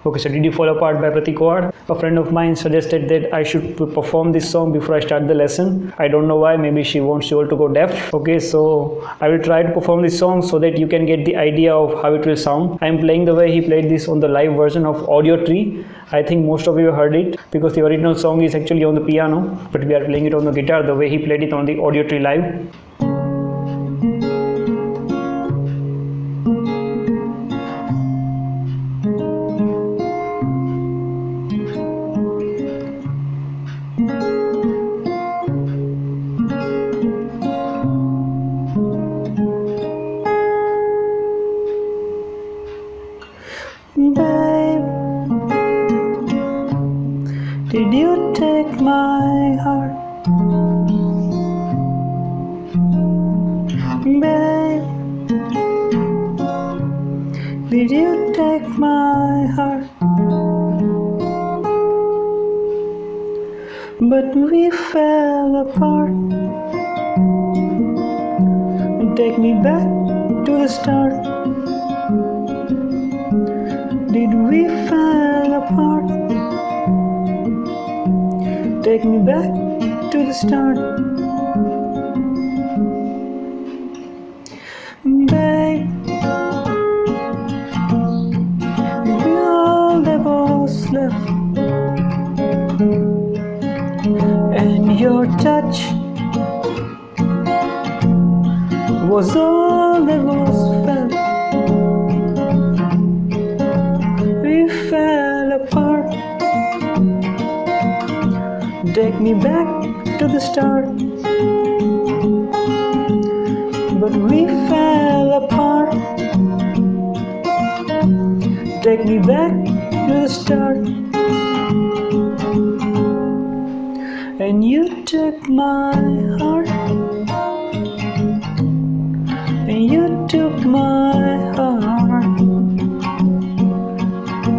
Okay, so Did You Fall Apart by Prateek Kuhad. A friend of mine suggested that I should perform this song before I start the lesson. I don't know why, maybe she wants you all to go deaf. Okay, so I will try to perform this song so that you can get the idea of how it will sound. I am playing the way he played this on the live version of Audio Tree. I think most of you heard it because the original song is actually on the piano, but we are playing it on the guitar the way he played it on the Audio Tree live. Babe, did you take my heart? Babe, did you take my heart? But we fell apart. Take me back to the start. Did we fall apart? Take me back to the start. Babe, we all that was left, and your touch was all that was felt. We fell apart. Take me back to the start. But we fell apart. Take me back to the start. And you took my heart. And you took my heart.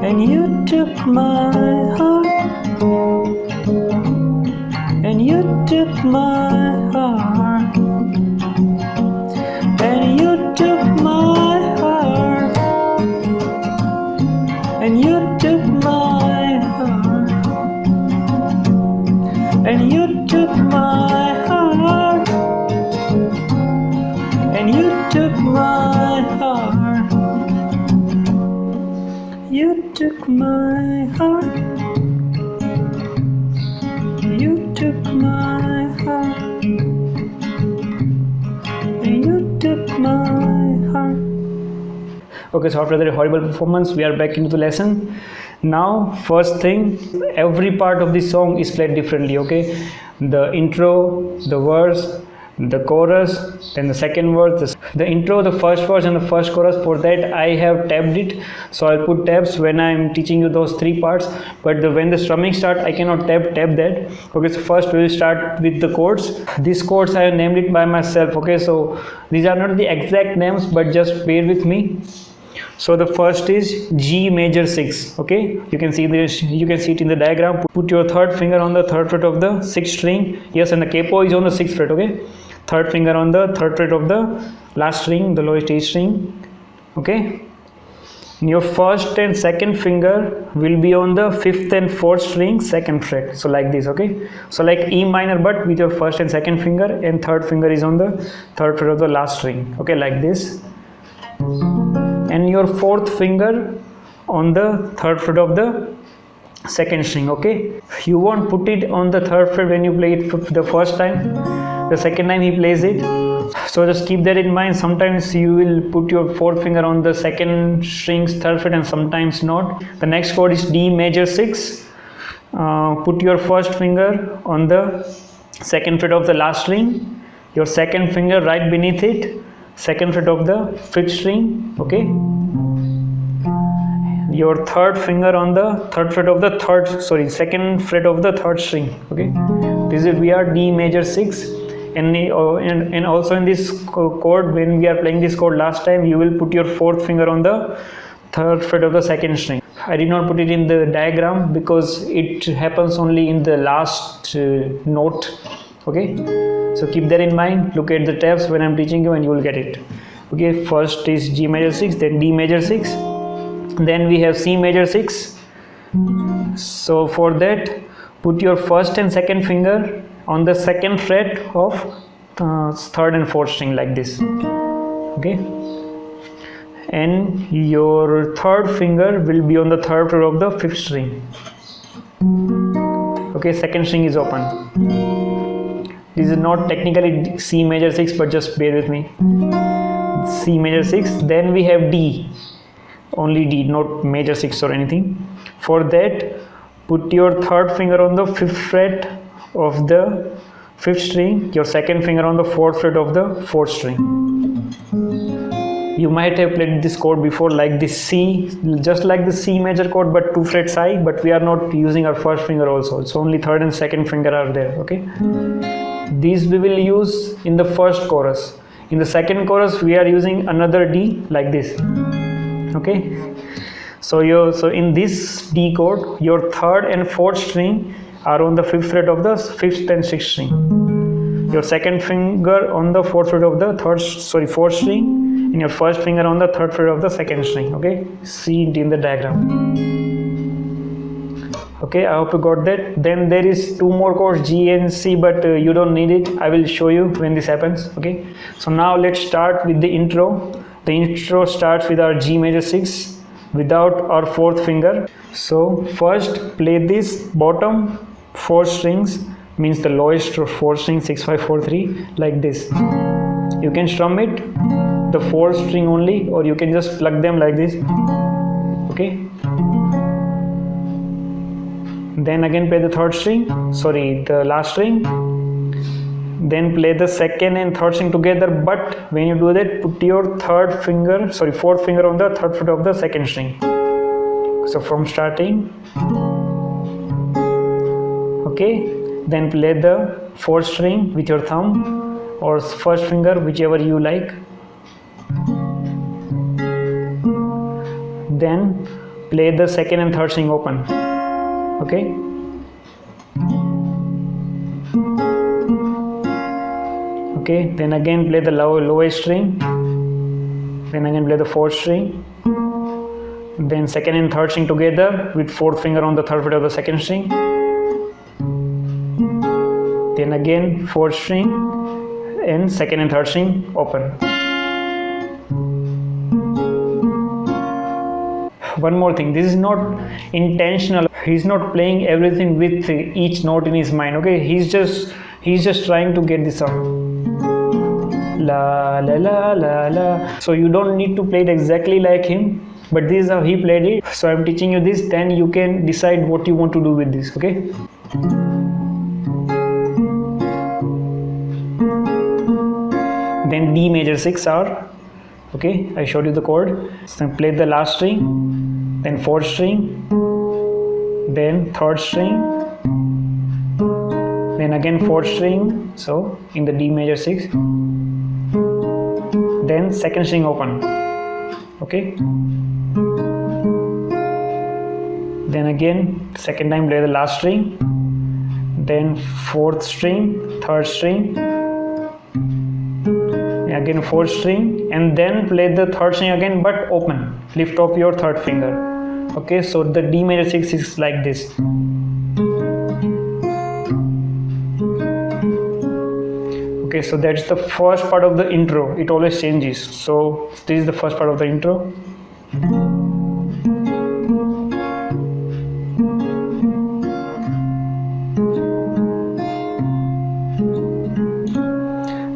And you took my heart. And you took my heart. And you took my heart. And you took my heart. And you took my heart. And you took my heart. You took my heart. You took my heart. You took my heart. Okay, so after that horrible performance, we are back into the lesson. Now, first thing, every part of the song is played differently. Okay, the intro, the verse, the chorus, then the second verse, the intro, the first verse and the first chorus. For that I have tabbed it, so I'll put tabs when I'm teaching you those three parts, but when the strumming start I cannot tab that. Okay, so first we will start with the chords. These chords I have named it by myself. Okay, so these are not the exact names, but just bear with me. So the first is G major 6. Okay, you can see this, you can see it in the diagram. Put your third finger on the third fret of the 6th string. Yes, and the capo is on the 6th fret. Okay, third finger on the third fret of the last string, the lowest A string. Okay, your first and second finger will be on the 5th and 4th string, 2nd fret. So like this. Okay, so like E minor, but with your first and second finger, and third finger is on the third fret of the last string. Okay, like this. And your fourth finger on the third fret of the second string. Okay, you won't put it on the third fret when you play it the first time. The second time he plays it, so just keep that in mind. Sometimes you will put your fourth finger on the second string's third fret and sometimes not. The next chord is D major 6. Put your first finger on the second fret of the last string, your second finger right beneath it, second fret of the 5th string. Okay, your third finger on the third fret of the second fret of the third string. Okay, this is we are D major 6. And also in this chord, when we are playing this chord last time, you will put your fourth finger on the third fret of the second string. I did not put it in the diagram because it happens only in the last note. Okay, so keep that in mind. Look at the tabs when I'm teaching you and you will get it. Okay, first is G major 6, then D major 6, then we have C major 6, So for that, put your first and second finger on the second fret of third and fourth string like this, okay, and your third finger will be on the third fret of the fifth string, okay. Second string is open. This is not technically C major 6, but just bear with me. C major 6, then we have D, only D, not major 6 or anything. For that, put your third finger on the fifth fret of the fifth string, your second finger on the fourth fret of the fourth string. You might have played this chord before, like this C, just like the C major chord, but 2 frets high, but we are not using our first finger also. It's only third and second finger are there, okay. These we will use in the first chorus. In the second chorus, we are using another D like this, okay. So in this D chord, your third and fourth string are on the fifth fret of the fifth and sixth string. Your second finger on the fourth fret of the fourth string, and your first finger on the third fret of the second string, okay. See it in the diagram. Okay, I hope you got that. Then there is 2 more chords, G and C, but you don't need it. I will show you when this happens, okay. So now let's start with the intro. The intro starts with our G major 6 without our fourth finger. So first play this bottom 4 strings, means the lowest 4 string, 6, 5, 4, 3, like this. You can strum it the 4th string only, or you can just plug them like this, okay. Then again play the the last string. Then play the second and third string together, but when you do that, put your fourth finger on the third fret of the second string. So from starting, okay, then play the fourth string with your thumb or first finger, whichever you like. Then play the second and third string open, okay. Okay, then again play the lowest string, then again play the fourth string, then second and third string together with fourth finger on the third fret of the second string, then again fourth string and second and third string open. One more thing, this is not intentional. He's not playing everything with each note in his mind, okay. He's just trying to get this sound. La la la la la. So you don't need to play it exactly like him, but this is how he played it. So I'm teaching you this, then you can decide what you want to do with this, okay. Then D major 6 are, okay, I showed you the chord. So play the last string, then fourth string, then third string, then again fourth string, so in the D major 6, then second string open, okay. Then again second time play the last string, then fourth string, third string, again fourth string, and then play the third string again, but open, lift off your third finger, okay. So the D major 6 is like this. Okay, so that's the first part of the intro. It always changes. So this is the first part of the intro.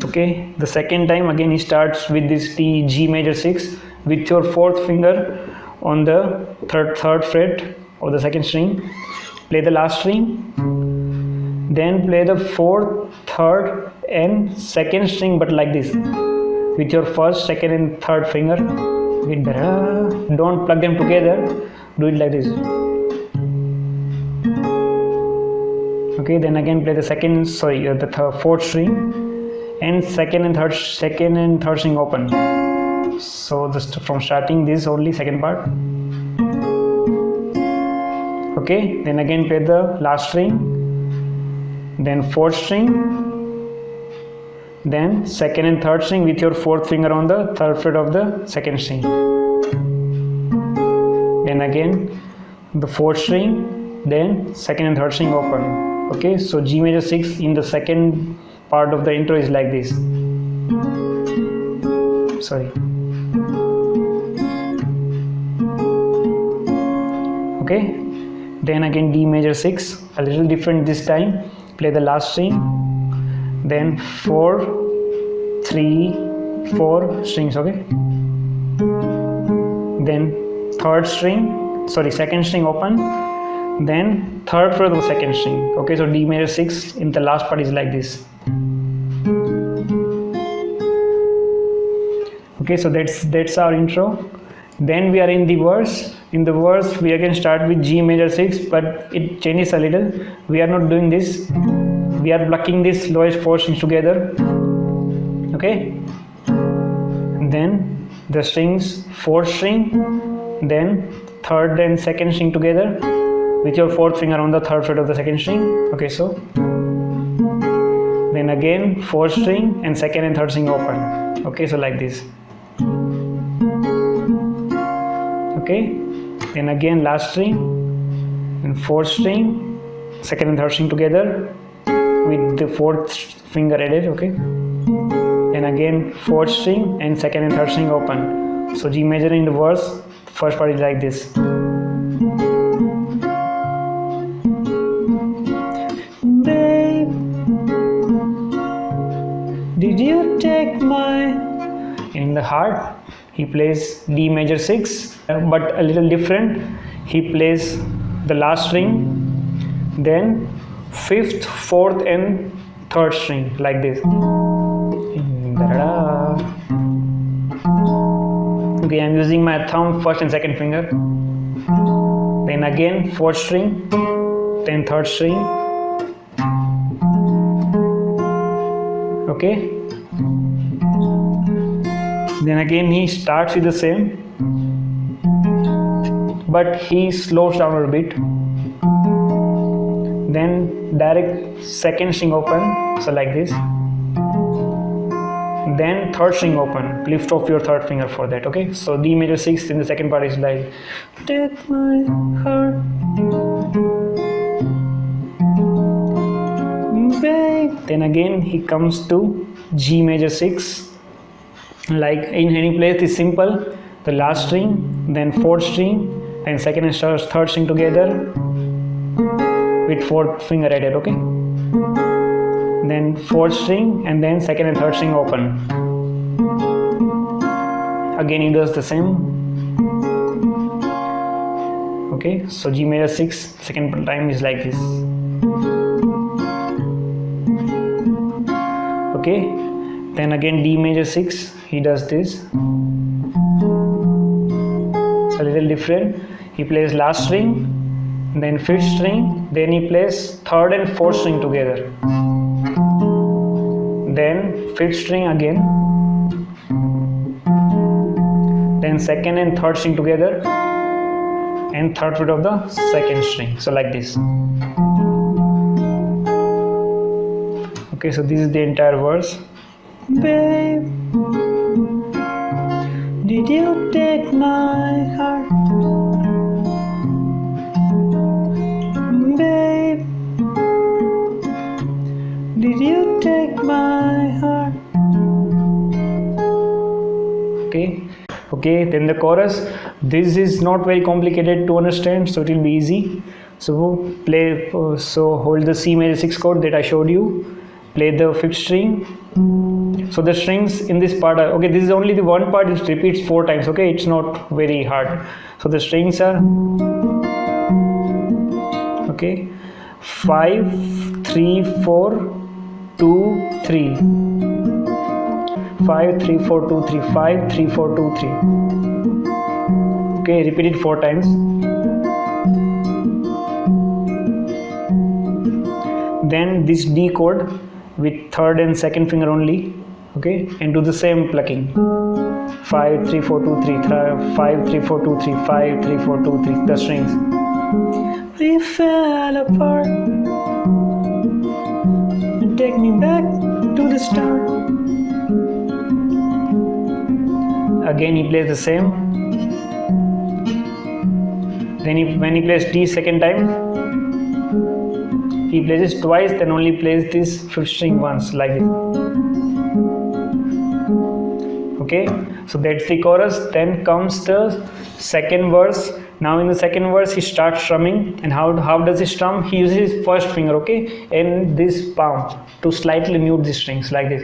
Okay, the second time again he starts with this G major 6 with your fourth finger on the third fret of the second string. Play the last string, then play the fourth, third and second string, but like this, with your first, second and third finger. Don't plug them together, do it like this. Okay, then again play the fourth string and second and third string open. So just from starting this only second part. Okay, then again play the last string, then fourth string, then second and third string with your fourth finger on the third fret of the second string. Then again the fourth string, then second and third string open. Okay, so G major 6 in the second part of the intro is like this. Sorry. Okay, then again D major 6, a little different this time. Play the last string, then 4, 3, 4 strings. Okay, then second string open, then third fret of the second string. Okay, so D major 6 in the last part is like this. Okay, so that's our intro. Then we are in the verse. In the verse we again start with G major 6, but it changes a little. We are not doing this, we are plucking this lowest 4 strings together. Okay, then the strings, fourth string, then third and second string together with your fourth finger on the third fret of the second string. Okay, so then again fourth string and second and third string open. Okay, so like this. Okay, then again last string and fourth string, second and third string together with the fourth finger added. Okay, and again fourth string and second and third string open. So G major in the verse, first part is like this. Babe, did you take my... In the heart he plays D major 6, but a little different. He plays the last string, then fifth, fourth and third string like this. Okay, I'm using my thumb, first and second finger. Then again fourth string, then third string. Okay, then again he starts with the same, but he slows down a bit. Then direct second string open, so like this. Then third string open, lift off your third finger for that. Okay, so D major 6 in the second part is like, take my heart, babe. Then again he comes to G major 6, like in any place is simple. The last string, then fourth string and second and third string together with fourth finger added. Okay, then fourth string and then second and third string open. Again he does the same. Okay, so G major 6 second time is like this. Okay, then again D major 6, he does this a little different. He plays last string, then fifth string, then he plays third and fourth string together, then fifth string again, then second and third string together and third fret of the second string, so like this. Okay, so this is the entire verse. Babe, did you take my heart? Babe, did you take my heart? Okay, then the chorus. This is not very complicated to understand, so it will be easy. So hold the C major 6 chord that I showed you, play the fifth string. So the strings in this part are, okay, this is only the one part, it repeats 4 times. Okay, it's not very hard. So the strings are, okay, 5 3 4 2 3, 5 3 4 2 3, 5 3 4 2 3. Okay, repeat it 4 times. Then this D chord with third and second finger only. Okay, and do the same plucking. 5 3 4 2 3, 5 3 4 2 3, 5 3 4 2 3, the strings. We fell apart, take me back to the start. Again he plays the same. Then when he plays D second time, he plays it twice, then only plays this fifth string once, like this. Okay, so that's the chorus. Then comes the second verse. Now in the second verse he starts strumming, and how does he strum? He uses his first finger, okay, and this palm to slightly mute the strings, like this.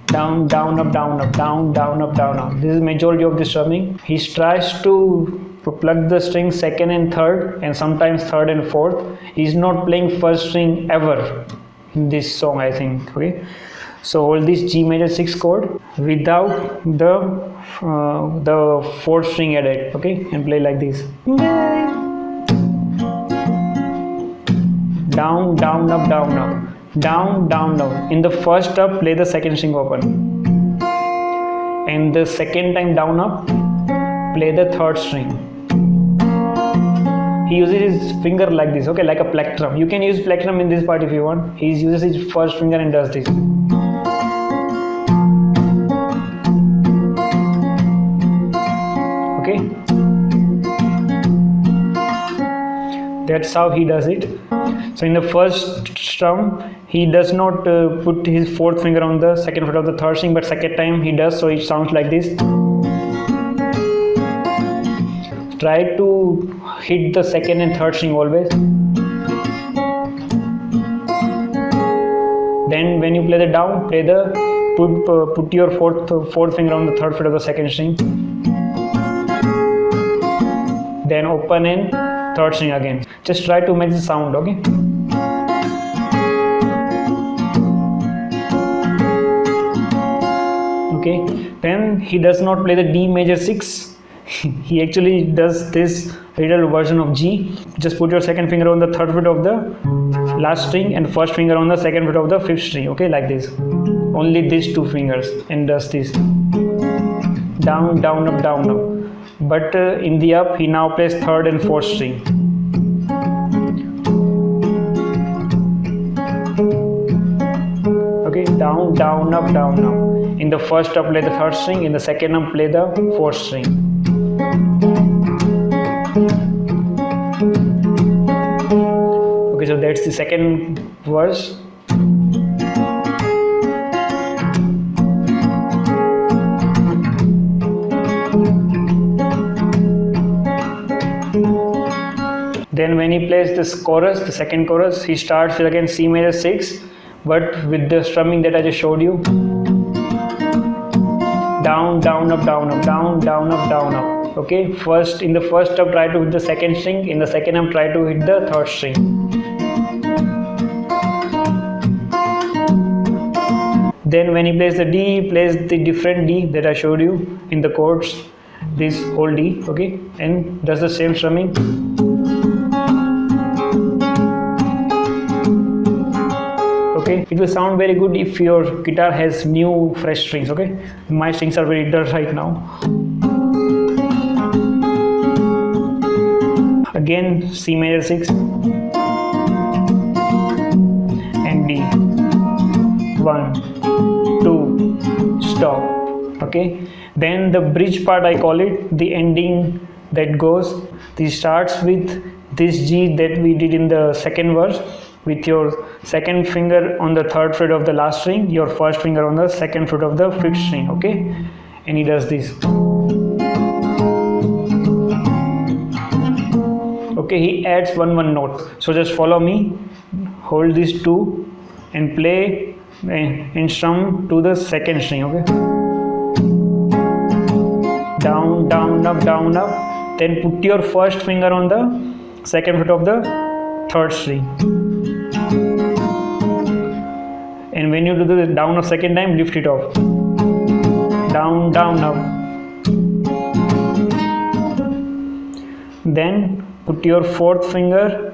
Down, down, up, down, up, down, down, up, down, up. This is majority of the strumming. He tries to plug the strings second and third, and sometimes third and fourth. He's not playing first string ever in this song, I think. Okay, so hold this G major 6 chord without the fourth string added, okay, and play like this. Down, down, up, down, up. Down, down, down. In the first up, play the second string open, and the second time down up, play the third string. He uses his finger like this, okay, like a plectrum. You can use plectrum in this part if you want. He uses his first finger and does this. Okay, that's how he does it. So in the first strum, he does not put his fourth finger on the second fret of the third string, but second time he does, so it sounds like this. Try to hit the second and third string always. Then when you play the down, play the put your fourth finger on the third fret of the second string. Then open and third string again. Just try to match the sound, okay? Okay, then he does not play the D major 6. He actually does this little version of G. Just put your second finger on the third fret of the last string and first finger on the second fret of the fifth string, okay, like this. Only these two fingers, and does this. Down, down, up, down, up. But in the up, he now plays third and fourth string. Okay, down, down, up, down, up. In the first up, play the third string. In the second up, play the fourth string. Okay, so that's the second verse. Then when he plays this chorus, the second chorus, he starts with again C major 6, but with the strumming that I just showed you. Down, down, up, down, up, down, down, up, down, up. Okay, in the first up, try to hit the second string. In the second up, try to hit the third string. Then when he plays the D, he plays the different D that I showed you in the chords. This whole D, okay, and does the same strumming. Okay, it will sound very good if your guitar has new fresh strings, okay? My strings are very dull right now. Again, C major 6 and D. 1, 2, stop. Okay, then the bridge part, I call it, the ending that goes, this starts with this G that we did in the second verse, with your second finger on the third fret of the last string, your first finger on the second fret of the fifth string, okay, and he does this. Okay, he adds one note, so just follow me, hold these two and play and strum to the second string, okay, down, down, up, down, up. Then put your first finger on the second fret of the third string, and when you do the down a second time, lift it off. Down, down, up. Then put your fourth finger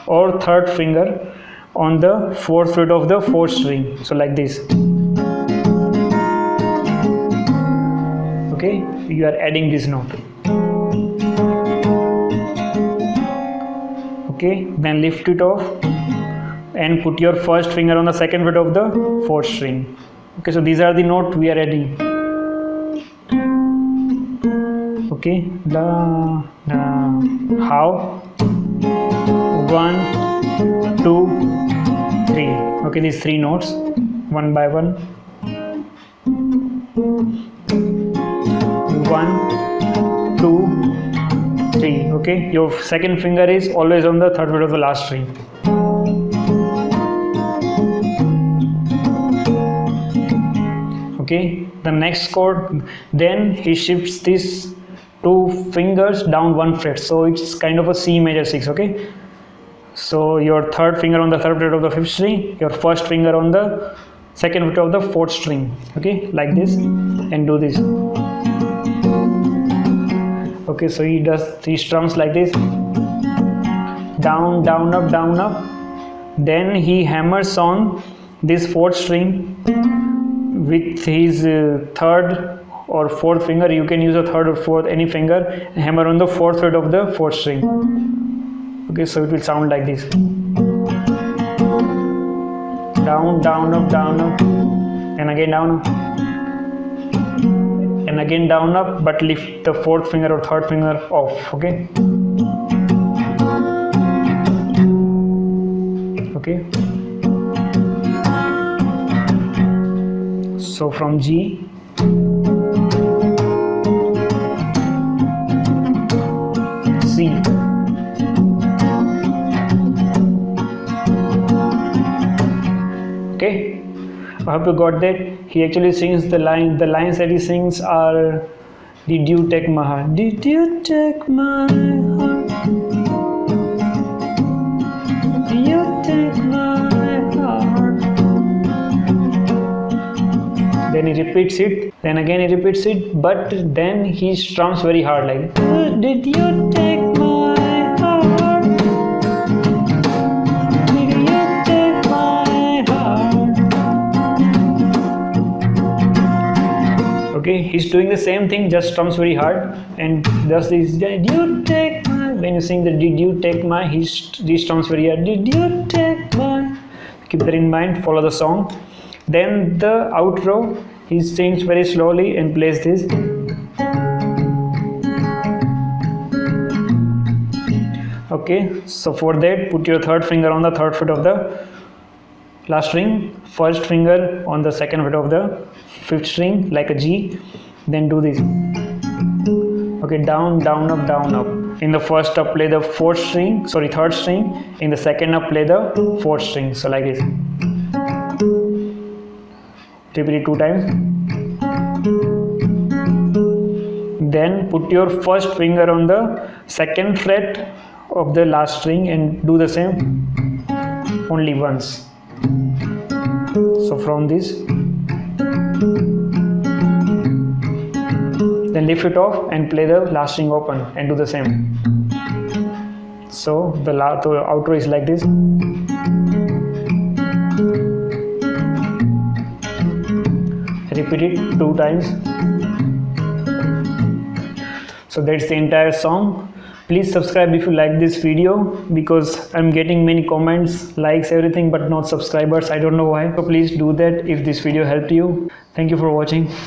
or third finger on the fourth fret of the fourth string, so like this. Okay, you are adding this note. Okay, then lift it off and put your first finger on the second fret of the fourth string. Okay, so these are the notes we are adding. Okay, la la. How? 1 2 3. Okay, these 3 notes, one by one. 1 2 3. Okay, your second finger is always on the third fret of the last string. Okay, the next chord, then he shifts these 2 fingers down 1 fret, so it's kind of a C major 6. Okay, so your third finger on the third fret of the 5th string, your first finger on the second fret of the 4th string. Okay, like this, and do this. Okay, so he strums like this, down down up down up, then he hammers on this 4th string with his third or 4th finger. You can use a third or 4th, any finger, and hammer on the 4th fret of the 4th string. Okay, so it will sound like this, down down up, and again down up, and again down up, but lift the 4th finger or 3rd finger off. Okay, okay, so from G, C, okay, I hope you got that. He actually sings the lines that he sings are, did you take my heart, did you take my heart, did you take my heart, then he repeats it, then again he repeats it, but then he strums very hard, like, did you take my heart, did you take my heart. Okay, he's doing the same thing, just strums very hard and does this, did you take my, when you sing the did you take my, he strums very hard, did you take my. Keep that in mind, follow the song. Then the outro, he sings very slowly and plays this. Okay, so for that, put your third finger on the third fret of the last string, first finger on the second fret of the 5th string like a G, then do this. Okay, down down up down up. In the first up play the 4th string, sorry 3rd string, in the second up play the 4th string, so like this. Repeat it 2 times. Then put your first finger on the second fret of the last string and do the same only once. So from this, then lift it off and play the last string open and do the same. So the outro is like this. Repeat it 2 times. So that's the entire song. Please subscribe if you like this video, because I'm getting many comments, likes, everything, but not subscribers. I don't know why. So please do that if this video helped you. Thank you for watching.